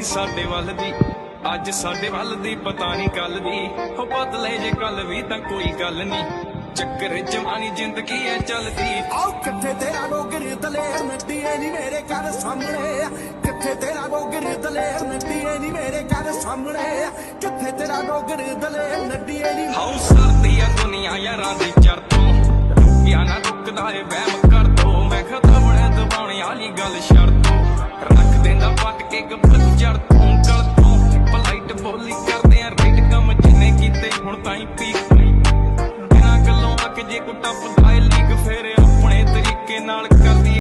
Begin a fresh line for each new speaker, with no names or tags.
ਸੀ ਸਾਡੇ ਵੱਲ ਦੀ, ਅੱਜ ਸਾਡੇ ਵੱਲ ਦੀ ਪਤਾ ਨਹੀਂ ਕੱਲ ਦੀ। ਹੋ ਬਦਲੇ ਜੇ ਕੱਲ ਵੀ ਤਾਂ ਕੋਈ ਗੱਲ ਨਹੀਂ, ਚੱਕਰ ਜਵਾਨੀ ਜ਼ਿੰਦਗੀ ਐ ਚੱਲਦੀ।
ਆਓ ਕਿੱਥੇ ਤੇਰਾ ਰੋਗਰ ਦਲੇਰ ਨੱਡੀਏ ਨੀ ਮੇਰੇ ਘਰ ਸਾਹਮਣੇ, ਕਿੱਥੇ ਤੇਰਾ ਰੋਗਰ ਦਲੇਰ ਨੱਡੀਏ ਨੀ ਮੇਰੇ ਘਰ ਸਾਹਮਣੇ, ਕਿੱਥੇ ਤੇਰਾ ਰੋਗਰ ਦਲੇਰ ਨੱਡੀਏ ਨੀ।
ਹਾਉ ਸਰਦੀ ਆ ਦੁਨੀਆ ਯਾਰਾਂ ਦੀ ਚਰਤੋਂ, ਰੁਕਿਆ ਨਾ ਰੁਕਦਾ ਏ ਵਹਿਮ ਕਰ ਦੋ। ਮੈਂ ਖਤਮਣੇ ਦਬਾਉਣੇ ਵਾਲੀ ਗੱਲ ਸ਼ਰਤੋਂ, ਰੱਖ ਦਿੰਦਾ ਪੱਟ ਕੇ ਗੱਭਰੂ ਚੜ ਤੋਂ ਗਲ ਤੋਂ। ਪਲਾਈਟ ਬੋਲੀ ਕਰਦੇ ਆ ਰਾਈਟ ਕੰਮ ਜਿੰਨੇ ਕੀਤੇ ਹੁਣ ਤਾਂ ਹੀ ਪੀਕ। ਬਿਨਾਂ ਗੱਲੋਂ ਅੱਕ ਜੇ ਕੋ ਟੱਪਦਾ ਏ ਲੀਕ, ਫੇਰ ਆਪਣੇ ਤਰੀਕੇ ਨਾਲ ਕਰ